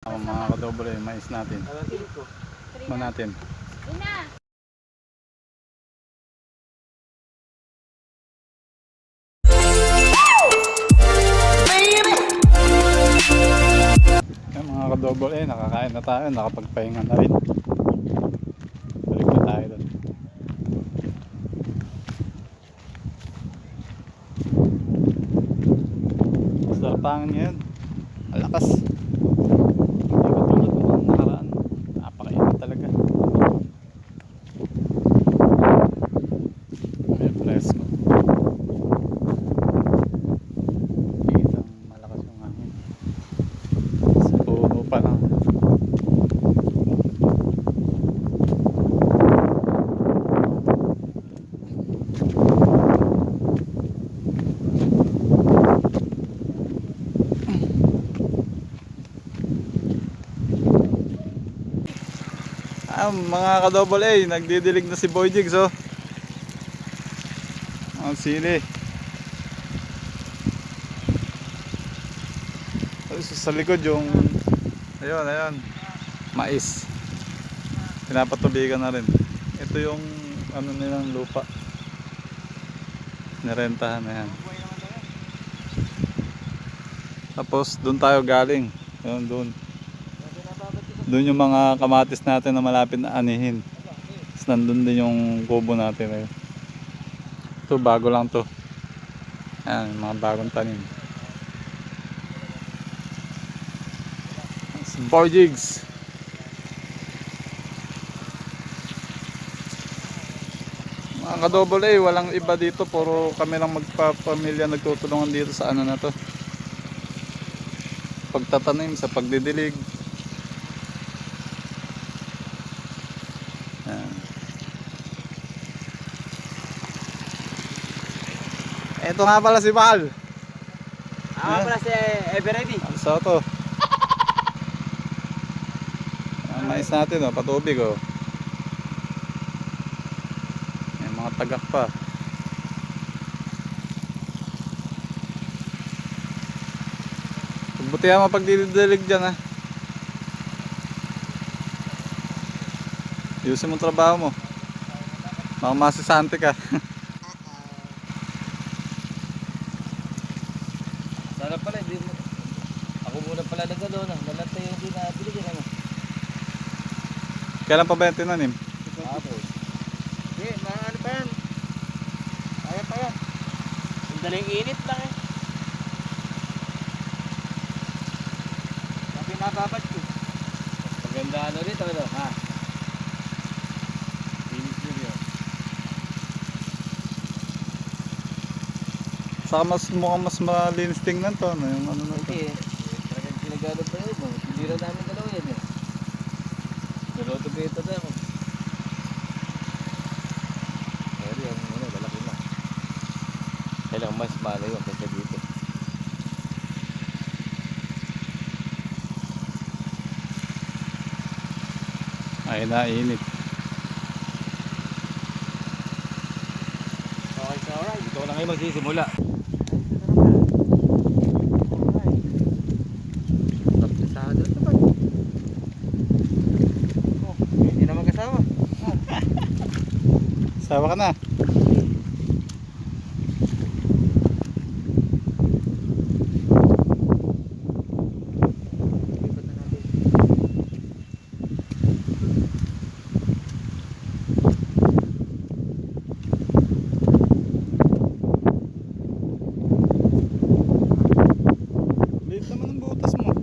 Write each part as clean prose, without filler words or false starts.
Mga kadobre, mais natin. Man natin. Yan mga kadobre, nakakain na tayo, nakapagpahinga na rin. Balik na tayo doon. Sarap hangin ngayon. Malakas. Hindi katulad ng nakaraan. Napakainit talaga. May presko. Kitang malakas yung hangin. Sa puno pa lang. Mga ka-double A, nagdidilig na si Boy Jigs, oh. Ang sili. Sa likod yung ayun, mais. Pinapatubigan na rin. Ito yung ano nilang lupa. Nirentahan na yan. Tapos doon tayo galing. Doon yung mga kamatis natin na malapit na anihin. Tapos nandun din yung kubo natin. Ayun. Ito bago lang to. Ayan, mga bagong tanim. Boy Jigs. Mga ka-double A, walang iba dito. Puro kami lang magpapamilya nagtutulungan dito sa ano na to. Pagtatanim, sa pagdidilig. Ito nga pala si Mahal. Ako pala si Everready. Ang soto. Ang mais natin, oh, patubig, oh. May mga tagak pa. Pagbutihan mo pagdidilig dyan, ha. Ayusin mo trabaho mo. Baka masisante ka. Sana pala, hindi mo. Ako muna pala nagano, nalantay yung hindi na binigyan mo. Kailan pa ba yung tinanim? Tapos. Hindi, ano pa yan? Kaya pa yan. Ang daling init lang eh. Sabi nababat ko. Maganda ano dito, ano? Ha? Init nyo yun. Saka mukhang mas malinis tingnan to, ano, yung ano na ito. Hindi eh. Talagang sinagano pa yun. Hindi rin namin dalawa yan eh. Niloto ko ito na ako. Pero yung ano, lalaki na. Kailang mas malayo kaysa dito. Ay na, init. Okay, so alright. Ito lang kayo magsisimula. Hindi na mag-asawa. Sawa ka na. Liit naman ang butas mo.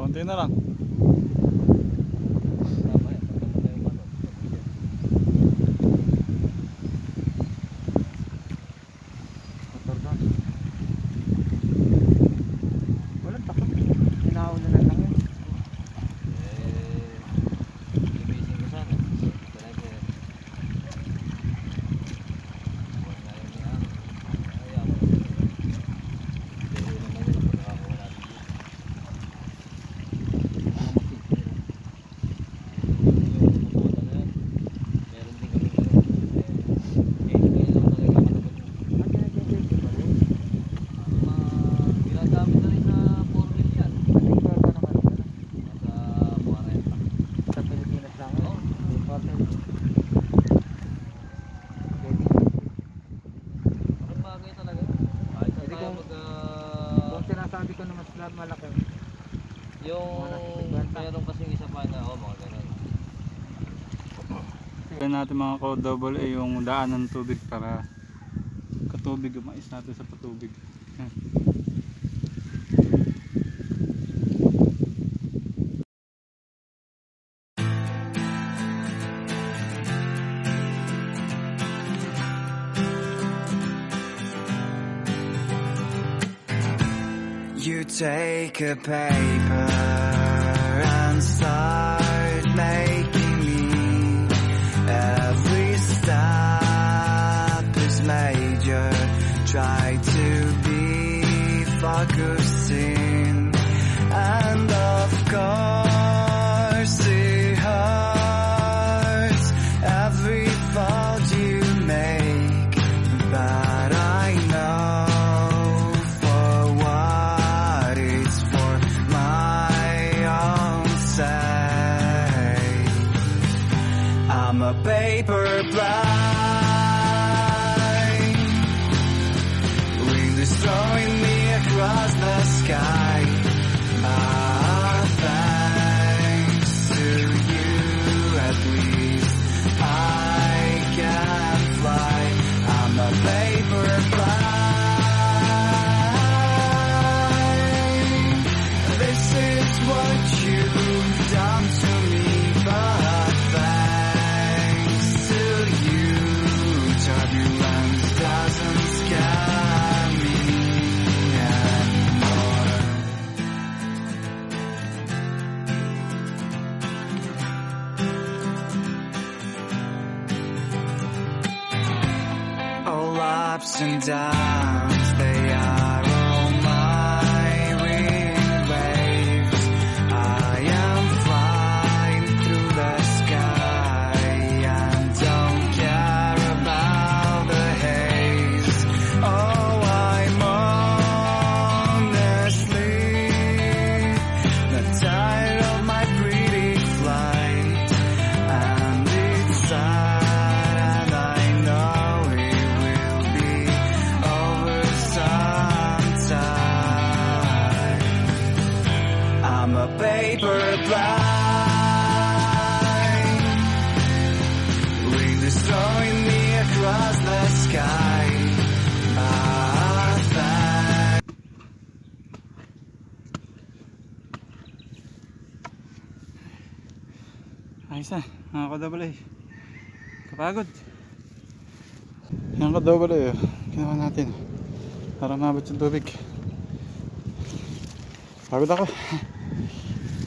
Konti na lang. Walang takot. Pinauna na lang yun. Gimising ko sana. kung kung sinasabi ko na mas malaki. Yung meron kasing isa pa na mga ganun. Kaya natin mga ko-double A yung daan ng tubig para katubig yung mais natin sa patubig. Yan. You take a paper and start making me. Every step is major. Try to be focusing, and of course it hurts every fault you make, but I know for what it's for my own sake. I'm a paper blind, wind is throwing me across the sky. Ah, thanks to you, at least I can fly. I'm a paper blind. This is what you've done to me, but thanks to you, turbulence doesn't scare me anymore. All ups and downs, they are all my wind waves. I am flying through the sky and don't care about the haze. Oh, I'm honestly not tired of my pretty flight, and it's sad, and I know it will be over sometime. I'm a paper blind, wind is throwing me across the sky. Ah, thanks. Ayos na, mga ko-double A. Kapagod. Yan ko-double A. Ginawa natin para mabot yung tubig. Pagod ako.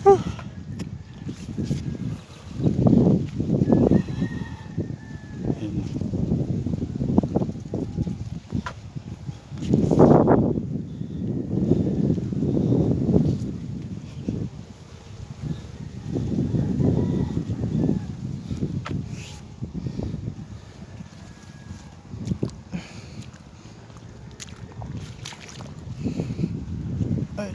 Whew. Ayun. Ay.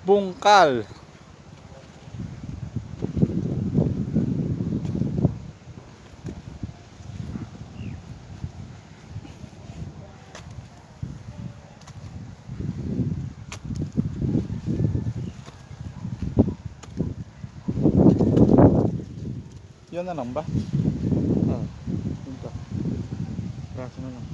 Bungkal. Yan na lang ba? Ah, ito. Braso na lang.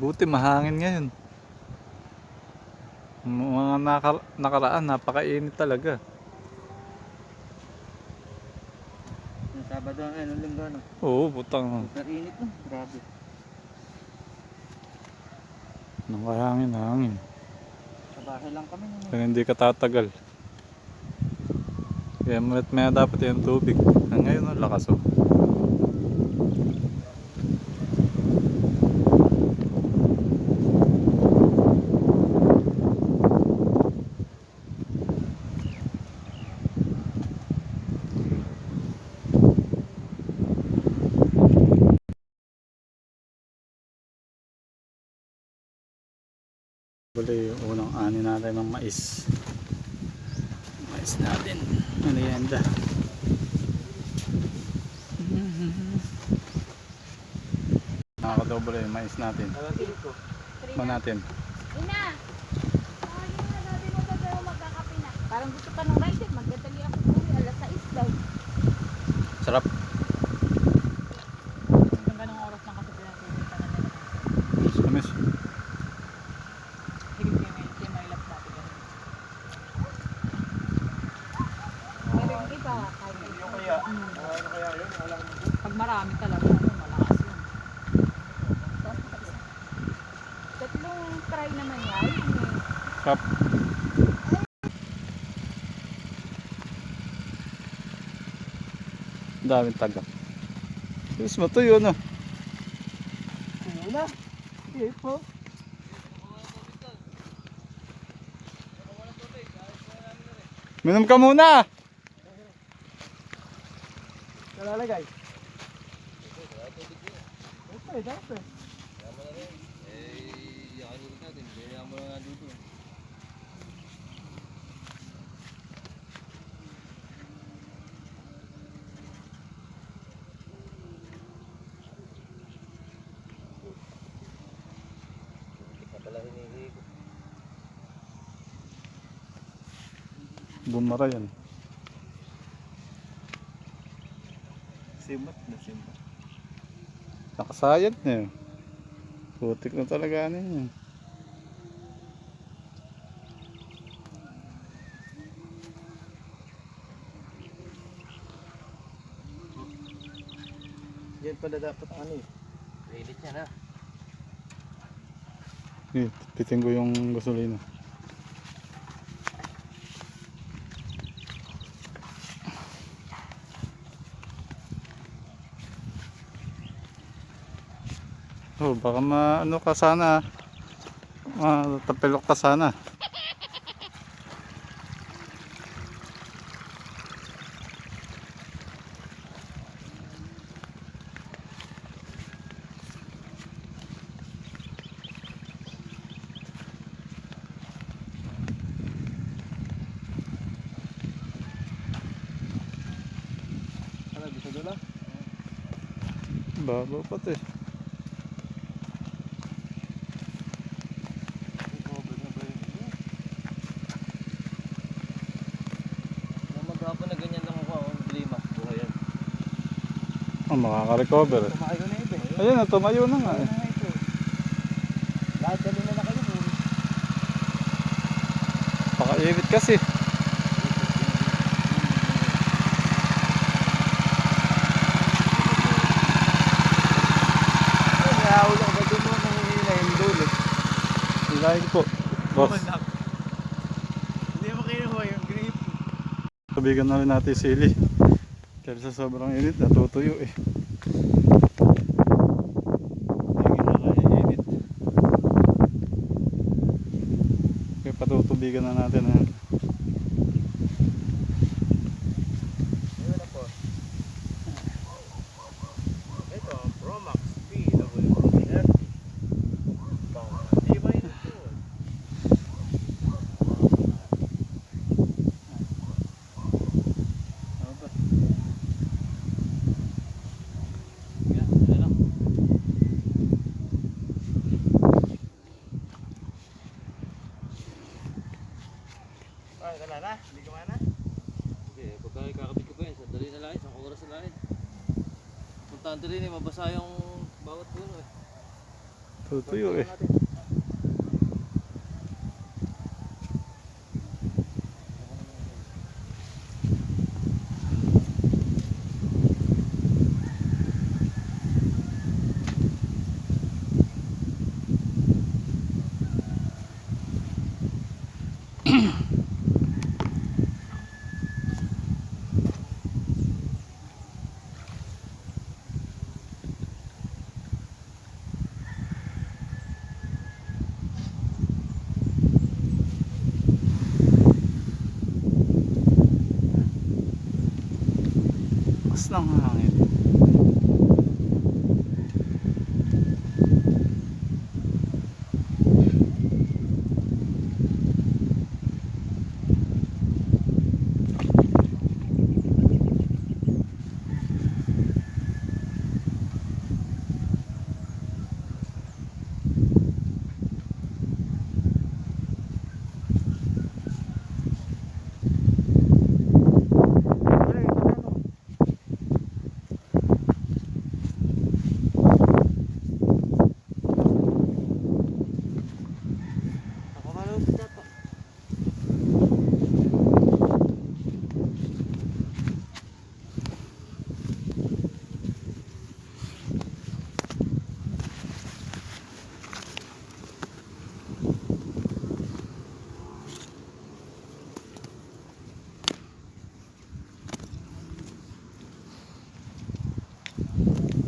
Buti mahangin ngayon. Mga nakaraan, napakainit talaga. Yung Sabado, nung linggo, no? Oo, putang. Super init, no? Grabe. Hangin. Sa bahay lang kami. No? Kaya hindi ka tatagal. Kaya maya dapat yung tubig. Ngayon, lakas oh. Buli yung unang ani natin ng mais. Mais natin. Merienda. Nakakadoble yung mais natin. Ba natin? Ina! Ay, na, natin mo ba tayo magkakape na? Parang gusto pa ng rice, magdadali ako uwi, alas 6 daw. Sarap. Hanggang ganong oras ng kasabi natin, hindi pa na nila. Kamis. Higit kayo may lap natin yan. Pero yung iba, kaya. Yung kaya, ano kaya yun? Wala akong Pag marami talaga, malakas yun. Tatlong try naman yan. Sarap. Daming tagak. Yes, matuyo na. Ano na? Sige po. Minom ka muna! Nalalagay. Dapat, dapat. Yakanin natin. Kaya mo na nga dito. Hindi pa pala hinihigo. Bumara yan. Simbat na simbat. Nakasayad na yun. Putik na talaga ano yun. Yan pala dapat ano eh. Pilit niya na. Pitin ko yung gasolina. Oh, baka maano ka sana. Matapilok ka sana. Ano, gusto doon lang? Baba pati. Nung maghapon na ganyan lang ako. Lima. Buhay yan. Oh, makaka-recover. Tumakay ko na ito eh. Ayun na, tumayo na nga eh. Ano na ito? Lahat dali na kayo eh. Pakaibit kasi. Nakahulog ba doon mo nang hihila yung dulo? Hilahin po. Boss, Hindi mo kinuha yung grape. tubigan na rin natin si Ili. Kasi sa sobrang init, natutuyo eh. Hindi na init. Kaya patutubigan na natin ha. Ayun na po. Ito, Promax PW30. Di ba yun ito? Ano ba? Yan. Yan lang. Ay, wala na? Hindi ka na? Okay, pagka kakabit ko pa yan, sandali na lang, isang oras na lang. Importante rin eh, mabasa yung bawat puno eh. Tutuyo eh. Mas ng hangin.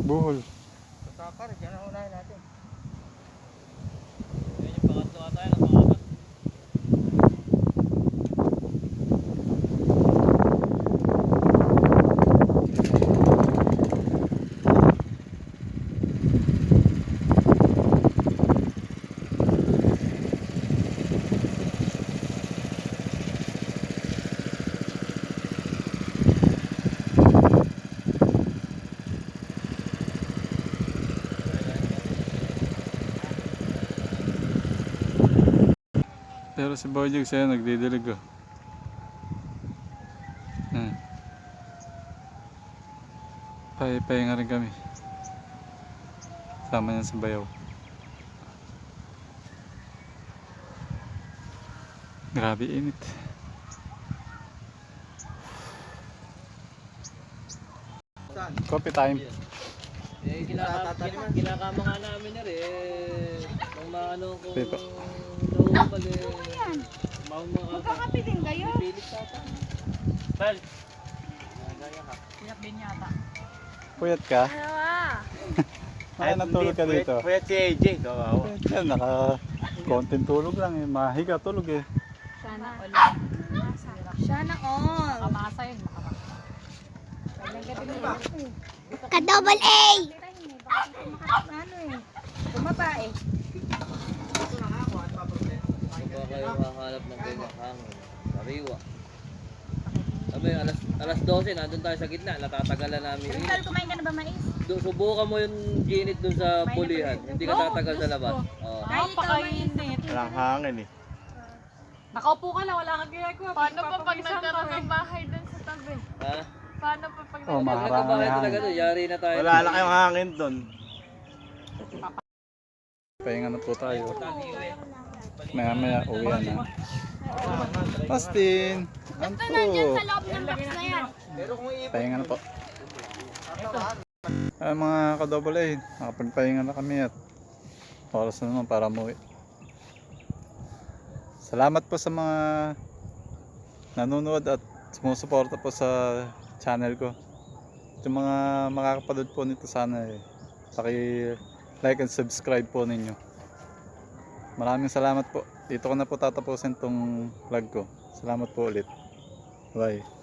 Buhol. Sa takar, dyan ang unahin natin. Yan yung pangatlo ata yan, ang pangatlo. Pero si Boyjig sa'yo nagdidilig oh. Pahinga rin kami. Sama niya sa bayaw. Grabe init. Coffee time. Kinakama nga namin na rin. Kung maano kung Pepe. nauumpag Yan. Magkakape din kayo. pilit tata. Bal! Puyat ka? Ano ah? Ay, natulog ka dito. Pwede si AJ, kawawa. Puyat ka, konting tulog lang eh. Mahiga tulog eh. Sana all. Sana all. Kamasa yun. Ka-double A! Ano eh. Bumaba eh. Baka kayo hahanap ng ganyang hangin. Sariwa. Sabi, alas 12, nandun tayo sa gitna. Natatagalan namin. Rizal, kumain ka na ba mais? Subukan mo yung ginit dun sa pulihan. Hindi ka tatagal sa labas. Oo. Napakainit. Walang hangin eh. Nakaupo ka lang, wala kang ginagawa. Paano pa pag nagkaroon ng bahay dun sa tabi? Ha? Paano pa pag Oh, Pag maharang nagkabahay na talaga yan. doon, yari na tayo. Wala na kayong hangin doon. Pahinga na po tayo. Maya maya uwi na. Austin! Ano po? Sa loob ng box na yan. Pahinga na po. Mga ka-double A, nakapagpahinga na kami at oras na naman para umuwi. Salamat po sa mga nanonood at sumusuporta po sa channel ko. Yung mga makakapanood po nito sana paki-like and subscribe po ninyo. Maraming salamat po. Dito ko na po tatapusin tong vlog ko. Salamat po ulit. Bye.